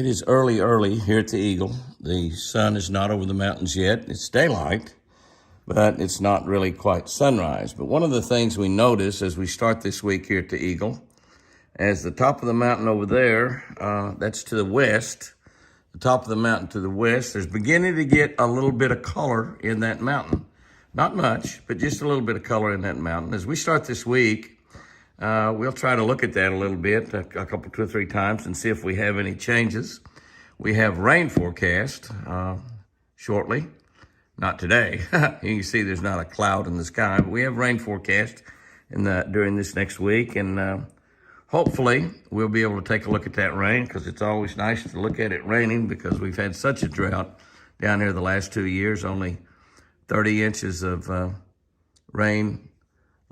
It is early here at the Eagle. The sun is not over the mountains yet. It's daylight, but it's not really quite sunrise. But one of the things we notice as we start this week here at the Eagle, as the top of the mountain over there, that's to the west, the top of the mountain to the west, there's beginning to get a little bit of color in that mountain. Not much, but just a little bit of color in that mountain. As we start this week, we'll try to look at that a little bit, a couple, 2 or 3 times, and see if we have any changes. We have rain forecast shortly. Not today. You can see there's not a cloud in the sky, but we have rain forecast during this next week, and hopefully we'll be able to take a look at that rain, because it's always nice to look at it raining, because we've had such a drought down here the last 2 years, only 30 inches of rain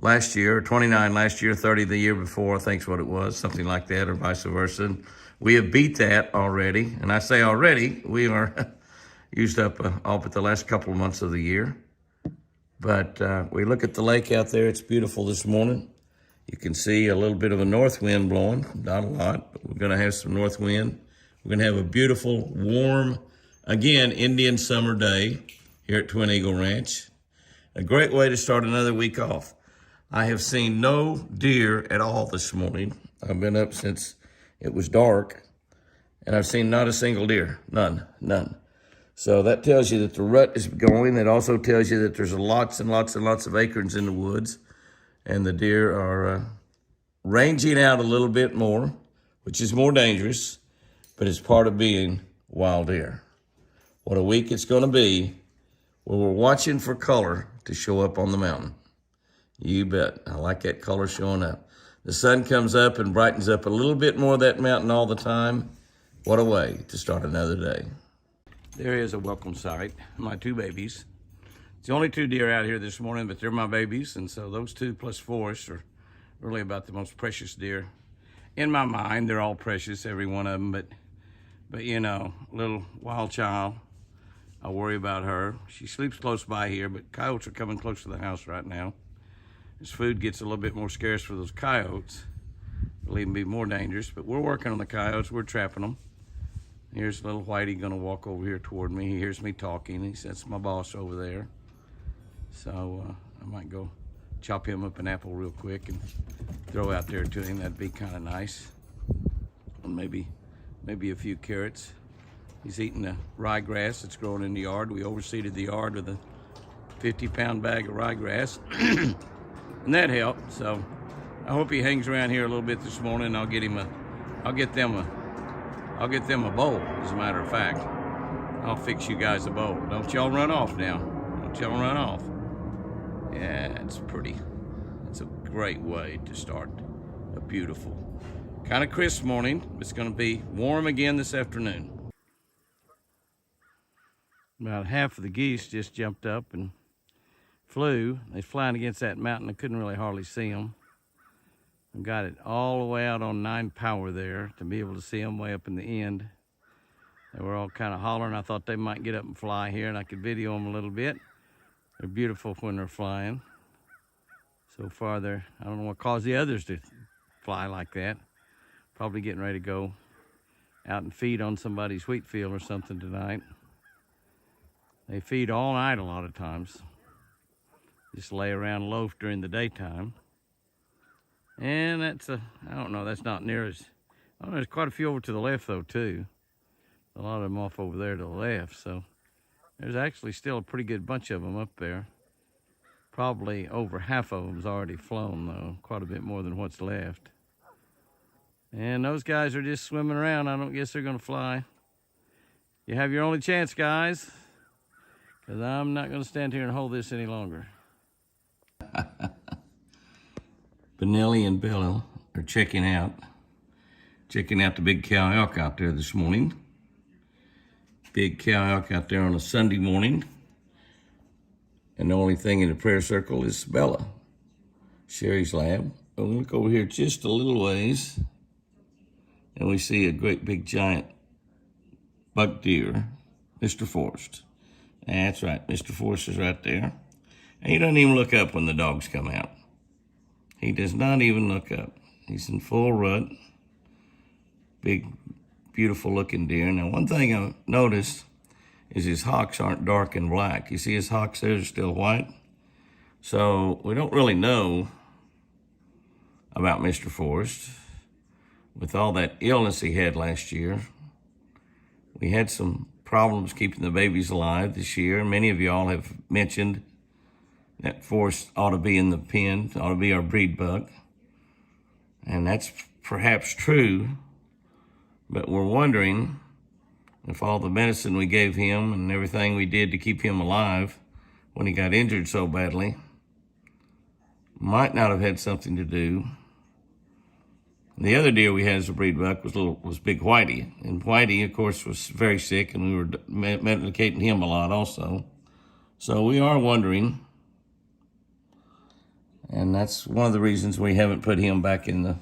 last year, 29 last year, 30 the year before, I think's what it was, something like that, or vice versa. And we have beat that already. And I say already, we are used up all but the last couple of months of the year. But we look at the lake out there. It's beautiful this morning. You can see a little bit of a north wind blowing, not a lot, but we're going to have some north wind. We're going to have a beautiful, warm, again, Indian summer day here at Twin Eagle Ranch. A great way to start another week off. I have seen no deer at all this morning. I've been up since it was dark, and I've seen not a single deer. None. So that tells you that the rut is going. It also tells you that there's lots and lots and lots of acorns in the woods, and the deer are ranging out a little bit more, which is more dangerous, but it's part of being wild deer. What a week it's going to be, where we're watching for color to show up on the mountain. You bet. I like that color showing up. The sun comes up and brightens up a little bit more of that mountain all the time. What a way to start another day. There is a welcome sight. My 2 babies. It's the only 2 deer out here this morning, but they're my babies. And so those 2 plus Forrest are really about the most precious deer. In my mind, they're all precious, every one of them. But you know, little wild child, I worry about her. She sleeps close by here, but coyotes are coming close to the house right now. As food gets a little bit more scarce for those coyotes, it'll even be more dangerous. But we're working on the coyotes. We're trapping them. Here's little Whitey going to walk over here toward me. He hears me talking. He says, "My boss over there." So I might go chop him up an apple real quick and throw out there to him. That'd be kind of nice. And maybe a few carrots. He's eating the ryegrass that's growing in the yard. We overseeded the yard with a 50-pound bag of ryegrass, and that helped. So I hope he hangs around here a little bit this morning. I'll get them a bowl. As a matter of fact, I'll fix you guys a bowl. Don't y'all run off now. Don't y'all run off. Yeah, it's pretty. It's a great way to start a beautiful, kind of crisp morning. It's going to be warm again this afternoon. About half of the geese just jumped up and flew. They're flying against that mountain. I couldn't really hardly see them. I got it all the way out on 9 power there to be able to see them way up in the end. They were all kind of hollering. I thought they might get up and fly here, and I could video them a little bit. They're beautiful when they're flying. So far, I don't know what caused the others to fly like that. Probably getting ready to go out and feed on somebody's wheat field or something tonight. They feed all night a lot of times. Just lay around and loaf during the daytime. And I don't know, that's not near as, there's quite a few over to the left though too. A lot of them off over there to the left. So there's actually still a pretty good bunch of them up there. Probably over half of them's already flown though, quite a bit more than what's left. And those guys are just swimming around. I don't guess they're gonna fly. You have your only chance, guys, because I'm not gonna stand here and hold this any longer. Benelli and Bella are checking out the big cow elk out there this morning. Big cow elk out there on a Sunday morning. And the only thing in the prayer circle is Bella, Sherry's lab. But we look over here just a little ways, and we see a great big giant buck deer, Mr. Forrest. That's right, Mr. Forrest is right there. And he doesn't even look up when the dogs come out. He does not even look up. He's in full rut. Big, beautiful looking deer. Now, one thing I noticed is his hocks aren't dark and black. You see his hocks there are still white. So we don't really know about Mr. Forrest. With all that illness he had last year, we had some problems keeping the babies alive this year. Many of y'all have mentioned that Forrest ought to be in the pen, ought to be our breed buck. And that's perhaps true, but we're wondering if all the medicine we gave him and everything we did to keep him alive when he got injured so badly might not have had something to do. The other deer we had as a breed buck was Big Whitey. And Whitey, of course, was very sick, and we were medicating him a lot also. So we are wondering, and that's one of the reasons we haven't put him back in the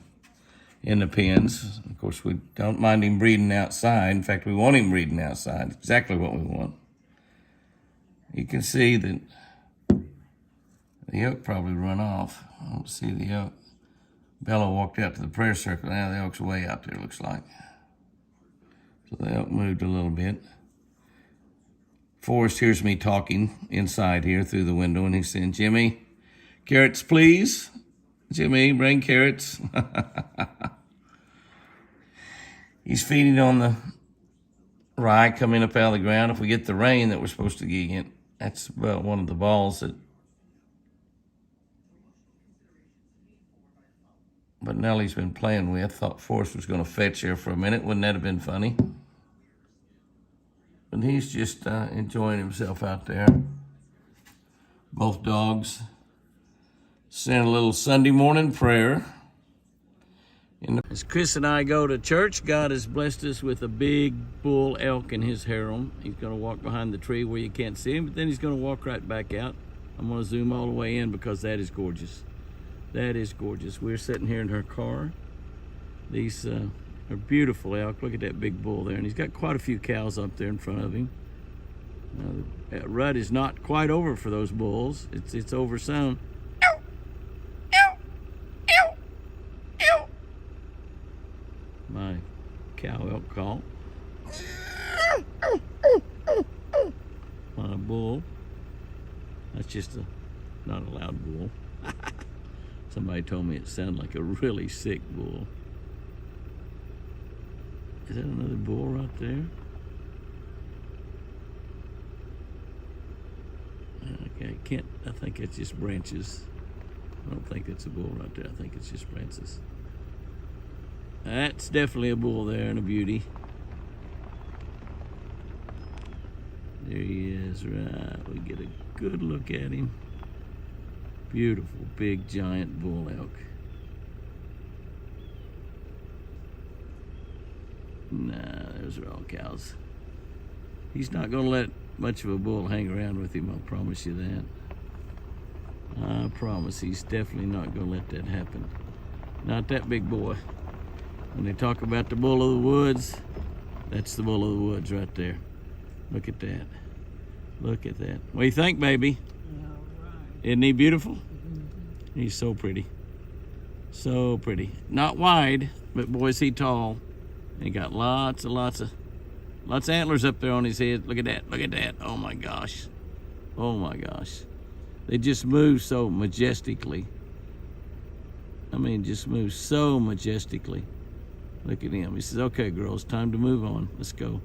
pens. Of course, we don't mind him breeding outside. In fact, we want him breeding outside. Exactly what we want. You can see that the elk probably run off. I don't see the elk. Bella walked out to the prayer circle. Now the elk's way out there, looks like. So the elk moved a little bit. Forrest hears me talking inside here through the window, and he's saying, "Jimmy, carrots, please. Jimmy, bring carrots." He's feeding on the rye coming up out of the ground. If we get the rain that we're supposed to get, that's about one of the balls that but Nellie's been playing with. Thought Forrest was going to fetch her for a minute. Wouldn't that have been funny? But he's just enjoying himself out there. Both dogs sent a little Sunday morning prayer. As Chris and I go to church, God has blessed us with a big bull elk in his harem. He's going to walk behind the tree where you can't see him, but then he's going to walk right back out. I'm going to zoom all the way in because that is gorgeous. That is gorgeous. We're sitting here in her car. These are beautiful elk. Look at that big bull there. And he's got quite a few cows up there in front of him. That rut is not quite over for those bulls. It's over some. My cow elk call. On a bull. That's just not a loud bull. Somebody told me it sounded like a really sick bull. Is that another bull right there? Okay, I think it's just branches. I don't think it's a bull right there. I think it's just branches. That's definitely a bull there and a beauty. There he is, right. We get a good look at him. Beautiful, big, giant bull elk. Nah, those are all cows. He's not going to let much of a bull hang around with him, I'll promise you that. I promise he's definitely not going to let that happen. Not that big boy. When they talk about the bull of the woods, that's the bull of the woods right there. Look at that. Look at that. What do you think, baby? Isn't he beautiful? He's so pretty. So pretty. Not wide, but boy, is he tall. He got lots of antlers up there on his head. Look at that. Look at that. Oh my gosh. Oh my gosh. They just move so majestically. I mean, just move so majestically. Look at him. He says, "Okay, girls, time to move on. Let's go."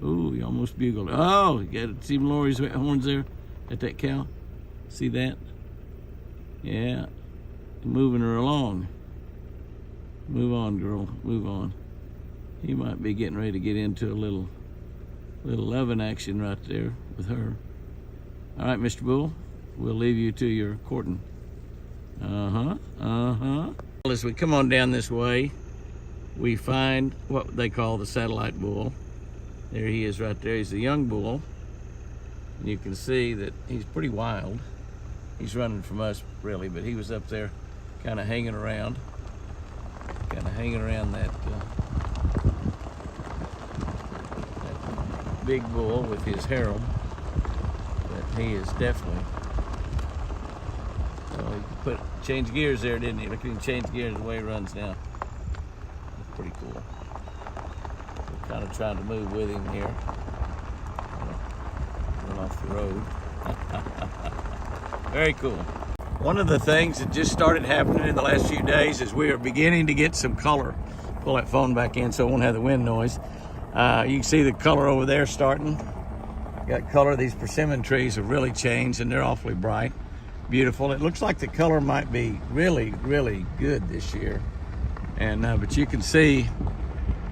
Ooh, he almost bugled. Oh, you got to see Lori's horns there at that cow. See that? Yeah, moving her along. Move on, girl, move on. He might be getting ready to get into a little loving action right there with her. All right, Mr. Bull, we'll leave you to your courting. As we come on down this way, we find what they call the satellite bull. There he is right there. He's a young bull. And you can see that he's pretty wild. He's running from us, really, but he was up there kind of hanging around that big bull with his harem. But he is definitely, he change gears there, didn't he? Look at him change gears the way he runs now. That's pretty cool. Kind of trying to move with him here. Run off the road. Very cool. One of the things that just started happening in the last few days is we are beginning to get some color. Pull that phone back in so it won't have the wind noise. You can see the color over there starting. Got color. These persimmon trees have really changed and they're awfully bright. Beautiful. It looks like the color might be really, really good this year. And but you can see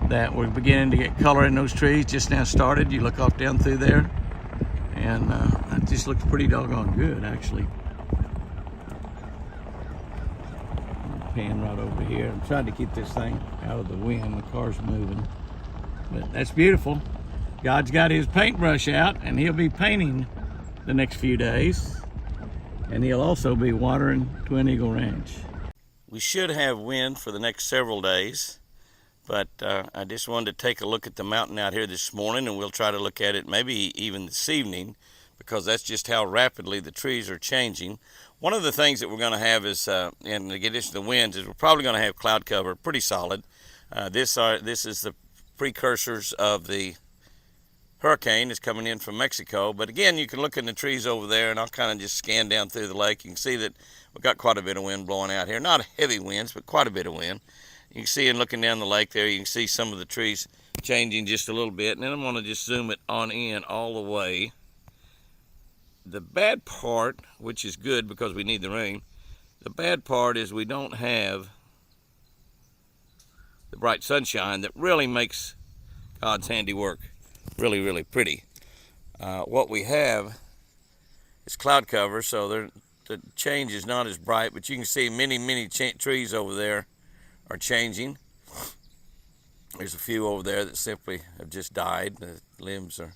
that we're beginning to get color in those trees. Just now started. You look off down through there, and it just looks pretty doggone good, actually. Pan right over here. I'm trying to keep this thing out of the wind. The car's moving, but that's beautiful. God's got his paintbrush out, and he'll be painting the next few days, and he'll also be watering Twin Eagle Ranch. We should have wind for the next several days, but I just wanted to take a look at the mountain out here this morning, and we'll try to look at it maybe even this evening, because that's just how rapidly the trees are changing. One of the things that we're going to have is, in addition to the winds, is we're probably going to have cloud cover pretty solid. This is the precursors of the hurricane that's coming in from Mexico. But again, you can look in the trees over there, and I'll kind of just scan down through the lake. You can see that we've got quite a bit of wind blowing out here. Not heavy winds, but quite a bit of wind. You can see, in looking down the lake there, you can see some of the trees changing just a little bit. And then I'm going to just zoom it on in all the way. The bad part, which is good because we need the rain, the bad part is we don't have the bright sunshine that really makes God's handiwork really, really pretty. What we have is cloud cover, so the change is not as bright, but you can see many trees over there are changing. There's a few over there that simply have just died. The limbs are,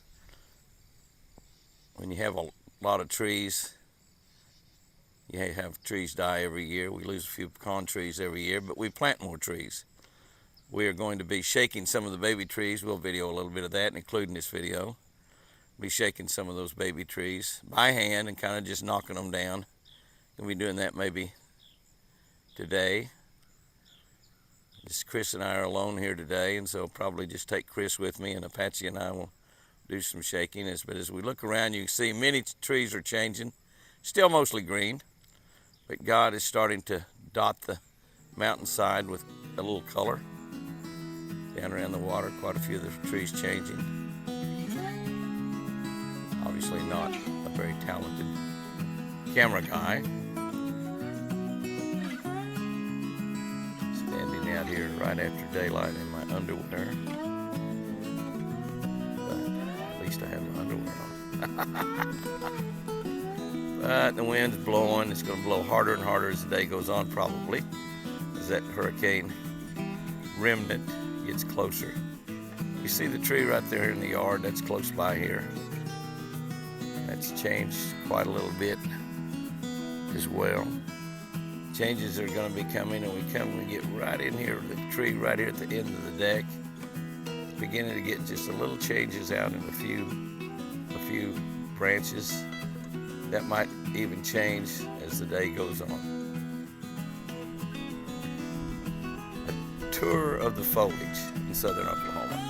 when you have a lot of trees, you have trees die every year. We lose a few pecan trees every year, but we plant more trees. We are going to be shaking some of the baby trees. We'll video a little bit of that, including this video. Be shaking some of those baby trees by hand and kind of just knocking them down. We'll be doing that maybe today. Just Chris and I are alone here today, and so I'll probably just take Chris with me, and Apache and I will do some shaking. But as we look around, you can see many trees are changing. Still mostly green, but God is starting to dot the mountainside with a little color. Down around the water, quite a few of the trees changing. Obviously not a very talented camera guy. Standing out here right after daylight in my underwear. But at least I have my underwear on. But the wind's blowing. It's going to blow harder and harder as the day goes on, probably, as that hurricane remnant gets closer. You see the tree right there in the yard, that's close by here. That's changed quite a little bit as well. Changes are going to be coming, and we get right in here, the tree right here at the end of the deck. It's beginning to get just a little changes out in a few branches. That might even change as the day goes on. Tour of the foliage in southern Oklahoma.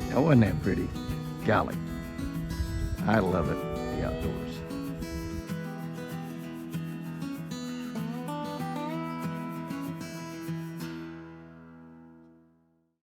That wasn't that pretty. Golly, I love it.